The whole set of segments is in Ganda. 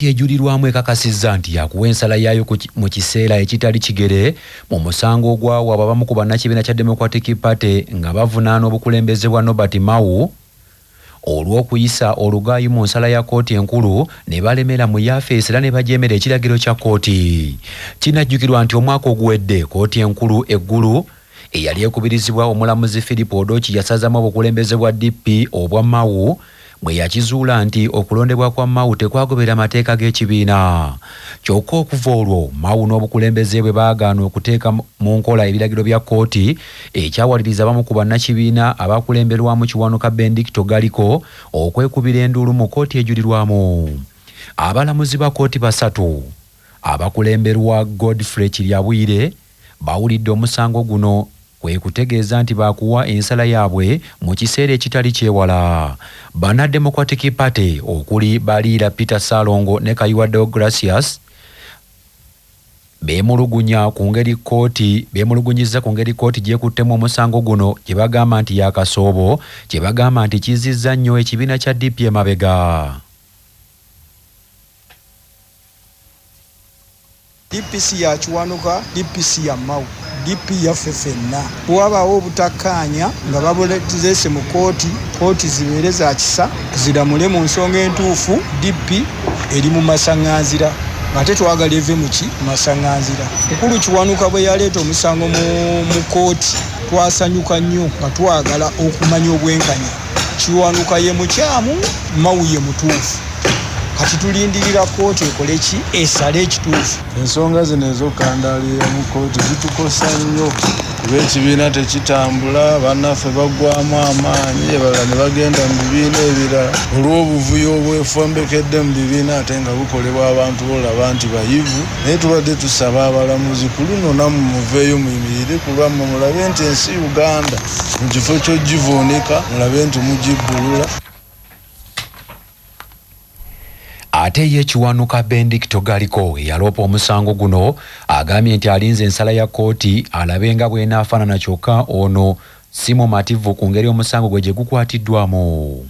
Ejulirwamu ekakasizza nti yakuwa ensala yaayo mu kiseera ekitali kigere mu musango ogwawa abamu ku bannakibiina kya Democratic Party nga bavunaana obukulembeze bwa Norbert Mao olw'okuyisa olugaayi mu nsala ya kkooti enkulu ne balemera mu yafeesi era ne bajeemera ekiragiro kya kkooti. Kinajjukirwa nti omwaka oguwedde kkooti enkulu eggulu eyali ekubirizibwa omulamuzi Philip Odochi yasazamu obukulembeze bwa DP obwa Mao bwe yakizuula nti okulondebwa kwa Mao tekwagobera mateeka g'ekibiina. Kyokka okuva olwo Mao n'obukulembeze bwe baagaana okuteeka mu nkola ebiragiro bya kkooti ekyawaliriza abamu ku bannakibiina abakulemberwamu Kiwanuka Benedicto Galiko okwekubira enduulu mu kkooti ejulirwamu. Abalamuzi ba kkooti basatu abakulemberwa Godfrey Kiryabwire bawulidde omusango guno kwe kutegeeza nti baakuwa ensala yaabwe mu kiseera ekitali kyewala. Bana Democratic Party okuli Baliira Peter Salongo ne Kayiwa Deogracius beemulugunyizza ku ngeri kkooti gyekuttemu omusango guno gye bagamba nti yakasoobo, gye bagamba nti kizizza nnyo ekibiina kya DP emabega. DPC ya Kiwanuka, DPC ya Mao, DP yaffe ffenna. Bw'abaawo obutakkaanya nga babuleeteze mu kkooti zibeere za kisa ziramule mu nsonga entuufu. DP eri mu masaŋŋanzira ate twagala eve mu masaŋŋanzira. Mukulu Kiwanuka bwe yaleeta omusango mu kkooti twasanyuka nnyo nga twagala okumanya obwenkanya. Kiwanuka ye mukyamu, Mao ye mutuufu. Kati tulindirira kkooti ekole ki? Esale ekituufu. Ensonga zino ez'okukandaalira mu kkooti zitukosa nnyo kuba ekibiina tekitambula, bannaffe baggwamu amaanyi, abalala ne bagenda mu bibiina ebirala olw'obuvuyo obwefombekedde mu bibiina ate nga bukolebwa abantu olaba nti bayivu. Naye tubadde tusaba abalamuzi ku luno nammwe muveeyo muyimirire ku lwammwe mulabe nti ensi Uganda mu kifo ky'ogivuunika mulabe nti mugibbulula. Ate ye Kiwanuka Benedicto Galiko eyaloopa omusango guno agambye nti alinze ensala ya kkooti alabe nga bw'enaafaanana, kyokka ono si mumativu ku ngeri omusango gwe gye gukwatiddwamu.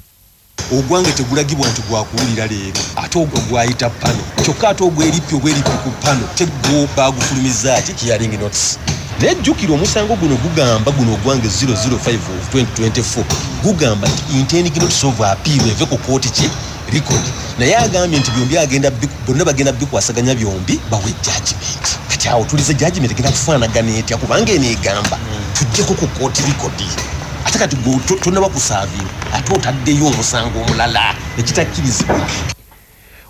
Ogwange tegulagibwa nti gwakuwulira leero ate ogwo gwayita pano, kyokka ate ogweripi ku pano tegwo baagufulumiza ati hearing notice. Nejjukira omusango guno gugamba guno ogwange 005 of 2024 gugamba nti intending notice of appeal eve ku kkooti ki record. Naye agambye nti byombi bonna bagenda bikwasaganya byombi bawe judgment. Kati awo tulize judgment egenda kufaanagana etya kubanga eno egamba tujjeko ku kkooti record. Ate kati tonnaba kusaavinga ate otaddeyo omusango omulala ekitakkirizibwa.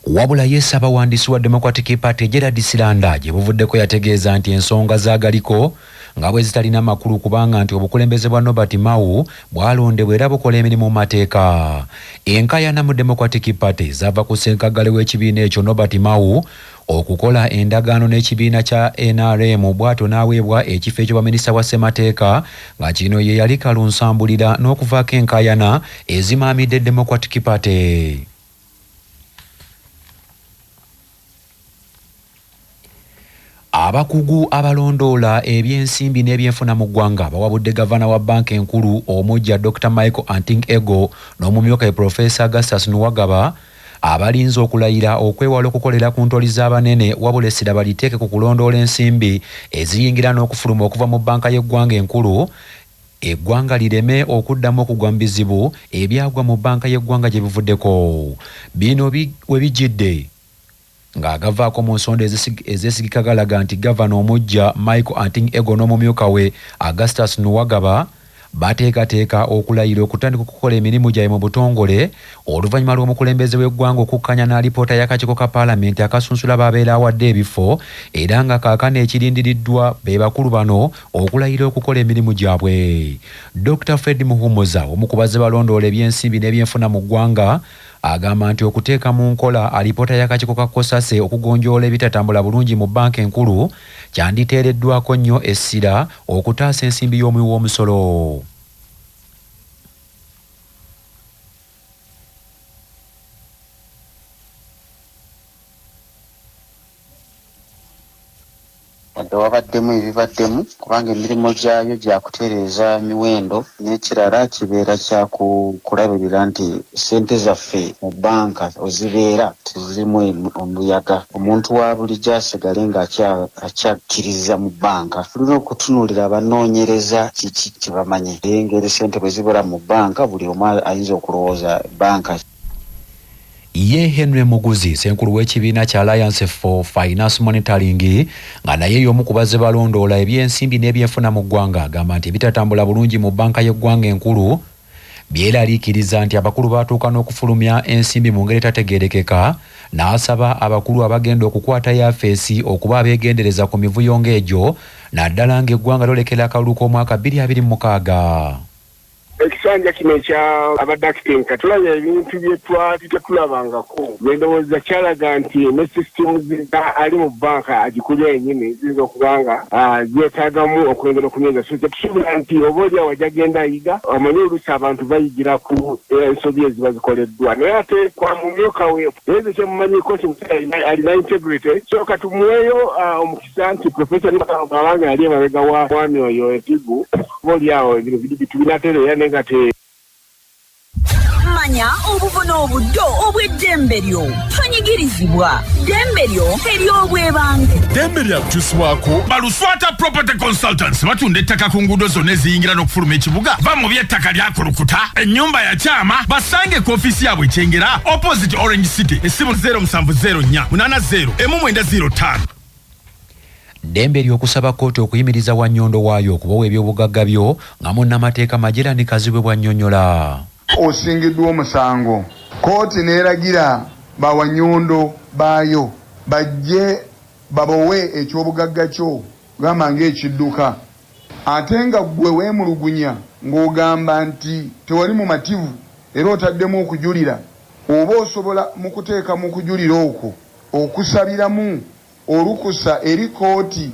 Wabula ye Ssaabawandiisi wa Democratic Party Gerald Silanda gye buvuddeko yategeeza nti ensonga za Galiko nga bwe zitalina makulu kubanga nti obukulembeze bwa Norbert Mao bwalondebwa era bukola emirimu mu mateeka. Enkaayana mu Democratic Party zaava ku ssenkaggale w'ekibiina ekyo Norbert Mao okukola endagaano n'ekibiina kya NRM bw'atyo n'aweebwa ekifo ekyo baminisita wa ssemateeka nga kino ye yali kalunsambulira n'okuvaako enkaayana ezimaamidde Democratic Party. Abakugu abalondoola ebyensimbi n'ebyenfuna mu ggwanga bawabudde gavana wa banka enkulu omujja Dr. Michael Anting Ego n'omumyuka Professor Augustus Nuwagaba abalinze okulayira okwewala okukolera ku ntoli z'abanene wabula essira baliteeke ku kulondoola ensimbi eziyingira n'okufuluma okuva mu banka y'eggwanga enkulu eggwanga lireme okuddamu okugwa mu bizibu ebyagwa mu banka y'eggwanga gye bivuddeko. Bino we bijjidde ng'agavaako mu nsonda ezeesigika galaga nti gavana omujja Michael Anting Ego n'omumyuka we Augustus Nuwagaba bateekateeka okulayira okutandika okukola emirimu gyabwe mu butongole oluvannyuma lw'omukulembeze w'eggwanga okukkanya n'alipoota y'akakiiko ka paalamenti akasunsula babeera awadde ebifo era nga kaakano ekirindiriddwa be bakulu bano okulayira okukola emirimu gyabwe. Dr. Fred Muhumuza omu ku bazze balondoola ebyensimbi n'ebyenfuna mu ggwanga agamba nti okuteeka mu nkola alipoota y'akakiiko ka Kosase okugonjoola ebitatambula bulungi mu banka enkulu kyanditeereddwako nnyo essira okutaasa ensimbi y'omuwi w'omusolo. wadde wabaddemu ebibaddemu kubanga emirimu gyayo gya kutereeza miwendo n'ekirala kibeera kya kulabirira nti ssente zaffe mu banka ozibeera tezirimu omuyaga. Omuntu wa bulijjo asigale ng'akyakkiriza mu banka. Tulina okutunuulira abanoonyereza kiki kye bamanyi. Engeri ssente bwe zibula mu banka buli omu ayinza okulowooza banka. Ye Henry Muguzi senkulu w'ekibiina kya Alliance for Finance Monitoring nga naye y'omu ku bazze balondoola ebyensimbi n'ebyenfuna mu ggwanga agamba nti ebitatambula bulungi mu banka y'eggwanga enkulu byeraliikiriza nti abakulu batuuka n'okufulumya ensimbi mu ngeri etategeerekeka, n'asaba abakulu abagenda okukwata yafeesi okuba abeegendereza ku mivuyo ng'egyo naddala ng'eggwanga lyolekera akalulu k'omwaka 2026. Ekisanja kino ekya abadakitinka tulabye ebintu bye tetulabangako byendowooza kyalaga nti ne systems ali mu banka agikulya yennyini ziyinza okubanga zeetaagamu okwongera okunyweza. So tetusobola nti oba oli awo ajagenda ayiga omanyi oluusi abantu bayigira ku ensobi eziba zikoleddwa. Naye ate kwa mumyuka we ezo kyemumanyiko nti musajja alina integrity, so katumuweeyo omukisa nti Professor Nabanga yali emabega wa mwami oyo Entigu oba oli awo ebintu binatereera manya obuvuna obuddo obw'eddembe lyo tonyigirizibwa. Ddembe lyo ery'obwebange. Ddembe lyakukyusibwako Baluswata Property Consultants batunda ettaka ku nguudo zonna eziyingira n'okufuluma ekibuga. Va mu by'ettaka lyakulukuta ennyumba ya kyama basange ku ofiisi yaabwe ekyengera opposite Orange City essimu 0704 80 1905. Ddembe ly'okusaba kkooti okuyimiriza Wannyondo waayo okubawa ebyobugagga byo nga munnamateeka Magirani Kazibwe bw'annyonnyola. Osingiddwa omusango, kkooti n'eragira ba Wannyondo baayo bajje babowe ekyobugagga kyo gamba ng'ekidduka, ate nga ggwe weemulugunya ng'ogamba nti tewali mumativu era otaddemu okujulira, oba osobola mu kuteeka mu kujulira okwo okusabiramu olukusa eri kkooti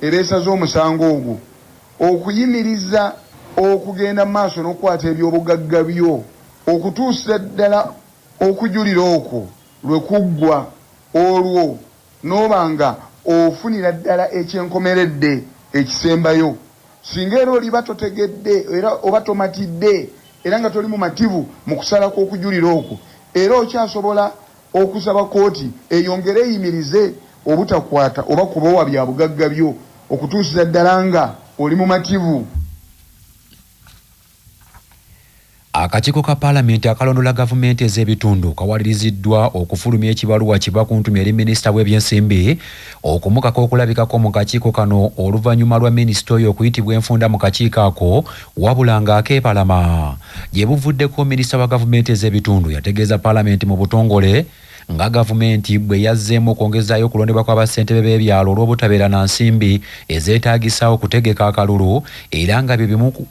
ereesaze omusango ogwo okuyimiriza okugenda mu maaso n'okukwata ebyobugagga byo okutuusa ddala okujulira okwo lwe kuggwa, olwo n'obanga ofunira ddala ekyenkomeredde ekisembayo. Singa era oli batotegedde era oba tomatidde era nga toli mumativu mu kusalako okujulira okwo, era okyasobola okusaba kkooti eyongere eyimirize obutakwata oba kubawa bya bugagga byo okutuusiza ddala nga oli mumativu. Akakiiko ka Paalamenti akalondola gavumenti ez'ebitundu kawaliriziddwa okufulumya ekibaluwa kibakuntumya eri minisita w'ebyensimbi okumukako okulabikako mu kakiiko kano oluvannyuma lwa minisita oyo okuyitibwa enfunda mu kakiiko ako wabula ng'akeepalama. Gye buvuddeko minisita wa gavumenti ez'ebitundu yategeeza Paalamenti mu butongole nga gavumenti bwe yazzeemu okwongezaayo okulondebwa kw'abassentebe b'ebyalo olw'obutabeera na nsimbi ezeetaagisa okutegeka akalulu era nga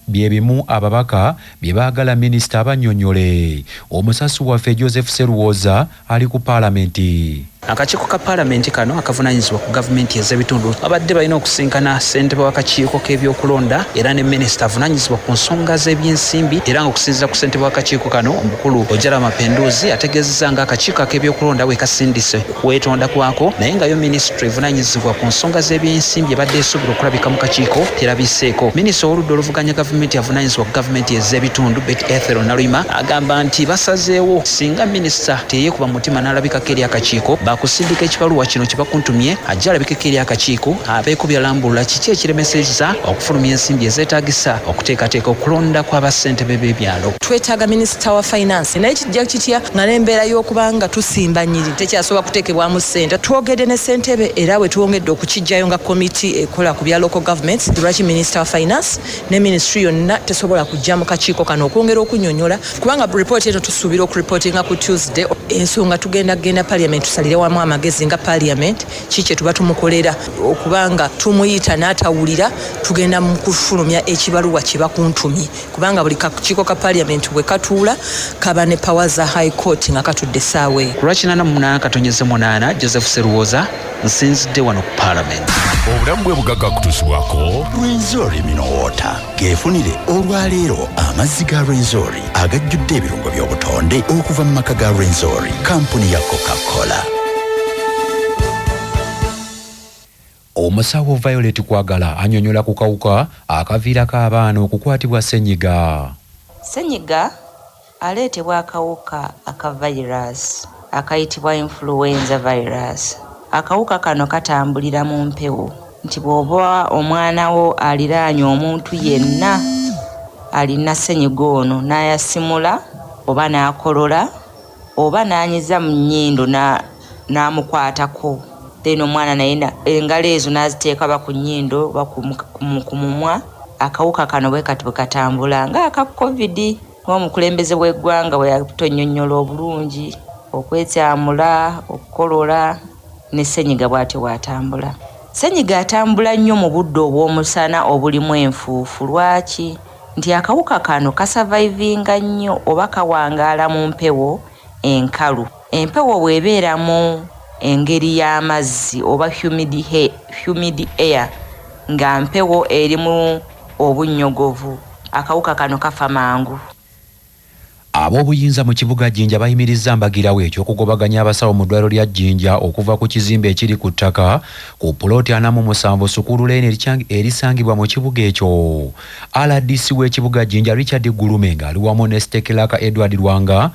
bye bimu ababaka bye baagala minisita abannyonnyole. Omusasi waffe Joseph Seruwoza ali ku Paalamenti. Akakiiko ka Paalamenti kano akavunaanyizibwa ku gavumenti ez'ebitundu abadde balina okusinkana ssentebe w'akakiiko k'ebyokulonda era ne minisita avunaanyizibwa ku nsonga z'ebyensimbi, era nga okusinziira ku ssentebe w'akakiiko kano omukulu Ojala Mapenduzi ategeezezza nga akakiiko ak'ebyokulonda we kasindise weetonda kwako, naye nga yo minisitule evunaanyizibwa ku nsonga z'ebyensimbi ebadde esuubira okulabika mu kakiiko terabiseeko. Minisita ow'oludda oluvuganya gavumenti avunaanyizibwa ku gavumenti ez'ebitundu Betty Ethel Nalwima agamba nti basazeewo singa minisita teyeekuba mutima n'alabikako eri akakiiko bakusindika ekibaluwa kino kibakuntumye ajja alabikeko eri akakiiko abeeko byalambulula kiki ekiremesezza okufulumya ensimbi ezeetaagisa okuteekateeka okulonda kw'abassentebe b'ebyalo. Twetaaga minisita wa finance naye kijja kitya nga n'embeera y'okubanga tusimba nnyiri tekyasobola kuteekebwamu ssente. Twogedde ne ssentebe era bwe tuwongedde okukijjayo nga komiti ekola ku bya local governments, lwaki minisita wa finance ne ministry yonna tesobola kujja mu kakiiko kano okwongera okunnyonnyola, kubanga ripooti eno tusuubira okuripootinga ku Tuesday. Ensonga tugenda parliament tusalire wamu amagezi nga parliament kiki tuba tumukolera okubanga tumuyita n'atawulira tugenda mu kufulumya ekibaluwa kibakuntumye, kubanga buli kakiiko ka parliament bwe katuula kaba ne power za high court nga katudde saawe. Ku lwakinana mu munaana katonyeze munaana Joseph Seruwoza nsinzidde wano ku Parliament. Obulamu bwe bugagga kutuusibwako Rwenzori Minowota geefunire olwaleero amazzi ga Rwenzori agajjudde ebirungo by'obutonde okuva mu maka ga Rwenzori, kampuni ya Coca-Cola. Omusawo Violet Kwagala anyonyola ku kawuka akaviirako abaana okukwatibwa ssenyiga. Ssenyiga aleetebwa akawuka aka virus akayitibwa influenza virus. Akawuka kano katambulira mu mpewo, nti bw'oba omwana wo aliraanye omuntu yenna alina ssenyiga ono n'ayasimula oba n'akolola oba n'anyiza mu nnyindo n'amukwatako, then omwana naye engalo ezo n'aziteeka ba ku nnyindo ba ku mumwa, akawuka kano bwe kati bwe katambula ng'aka covid. Ng'omukulembeze w'eggwanga bwe yatonnyonnyola obulungi okwetyamula, okukolola ne ssenyiga bw'atyo bw'atambula. Ssenyiga atambula nnyo mu budde obw'omusana obulimu enfuufu. Lwaki? Nti akawuka kano kasavayivinga nnyo oba kawangaala mu mpewo enkalu. Empewo bw'ebeeramu engeri y'amazzi oba humid air, nga mpewo erimu obunnyogovu, akawuka kano kafa mangu. Ab'obuyinza mu kibuga Jinja bayimirizza mbagirawo eky'okugobaganya abasawo mu ddwaliro lya Jinja okuva ku kizimbe ekiri ku ttaka ku puloti 47 Sukulu Lane erisangibwa mu kibuga ekyo. RDC w'ekibuga Jinja Richard Gulume ng'ali wamu ne Stekelaka Edward Lwanga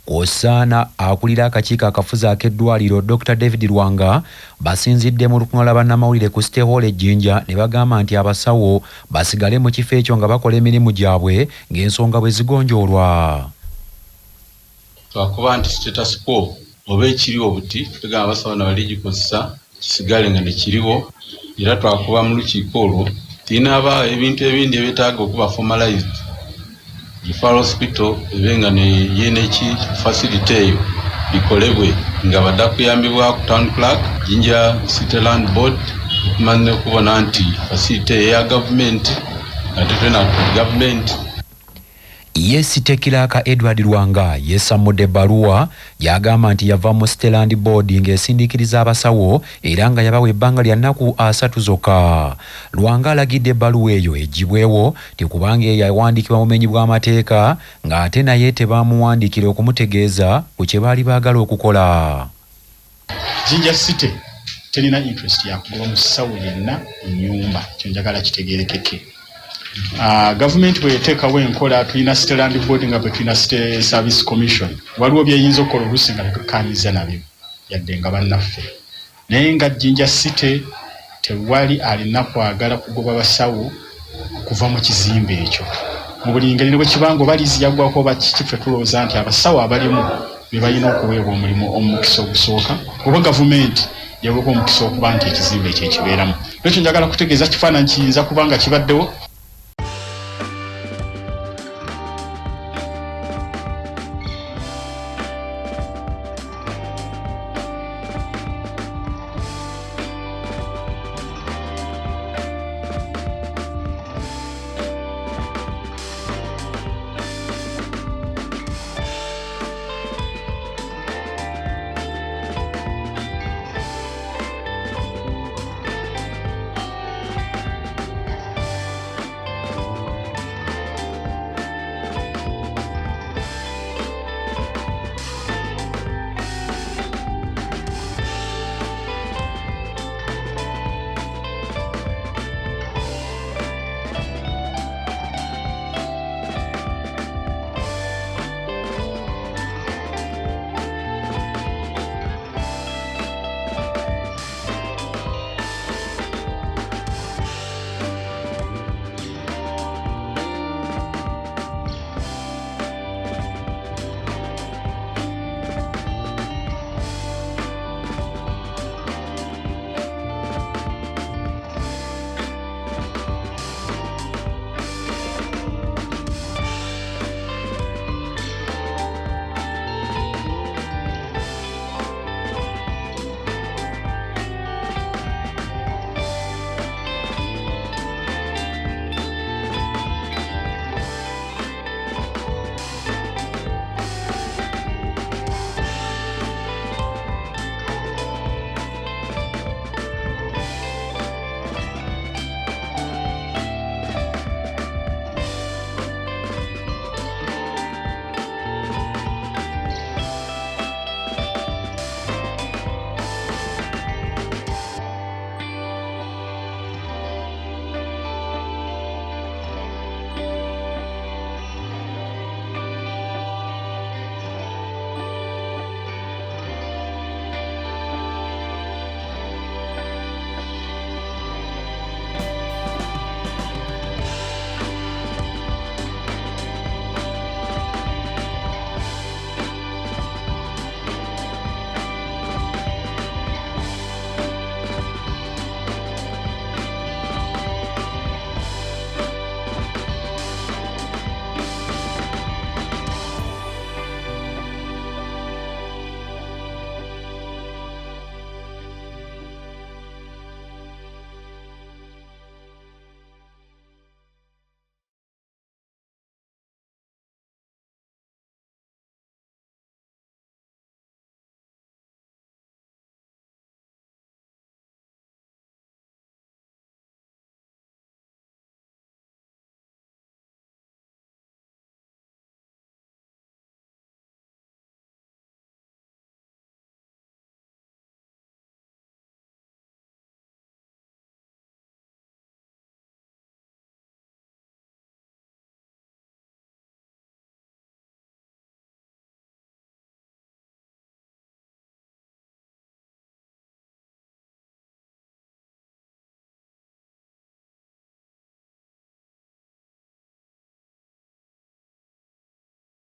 Kosana akulira akakiiko akafuzi ak'eddwaliro Dr. David Lwanga basinzidde mu lukungaana bannamawulire ku State Hall Jinja ne bagamba nti abasawo basigale mu kifo ekyo nga bakola emirimu gyabwe ng'ensonga bwe zigonjoolwa. Twakuba nti status quo oba ekiriwo buti tugamba abasawo na bali gikozesa kisigale nga nekiriwo, era twakuba mu lukiiko olwo tinaba ebintu ebindi ebyetaaga okuba formalized. Referral hospital ebenga ne yeneki facility eyo bikolebwe nga badda kuyambibwa ku town clerk Jinja City Land Board okumanya okubona nti facility eya government ate tena government. Yes, Tekilaka Edward Lwanga yesamudde ebbaluwa yagamba nti yava mu City Land Board ng'esindiikiriza abasawo era nga yabawa ebbanga lya nnaku 3 zokka. Lwanga alagidde ebbaluwa eyo eggibwewo tekubanga eyo yawandiikibwa mumenyi bw'amateeka ng'ate naye tebamuwandiikira okumutegeeza ku kye baali baagala okukola. Jinja City terina interest ya kugoba musawo yenna ennyumba, kyo njagala kitegeerekeke. Government bweteekawo enkola tulina City Land Board nga bwe tulina City Service Commission, waliwo byeyinza okukola oluusi nga tukkanyizza nabyo yadde nga bannaffe, naye nga Jinja City tewali alina kwagala kugoba basawo okuva mu kizimbe ekyo. Mu buli ngeri ne bwe kibanga oba liizi yaggwako oba kiffe tulowooza nti abasawo abalimu be balina okuweebwa omulimu omukisa ogusooka oba gavumenti yaweebwa omukisa okuba nti ekizimbe ekyo ekibeeramu. Ekyo njagala kutegeeza kifaananyi kiyinza kubanga kibaddewo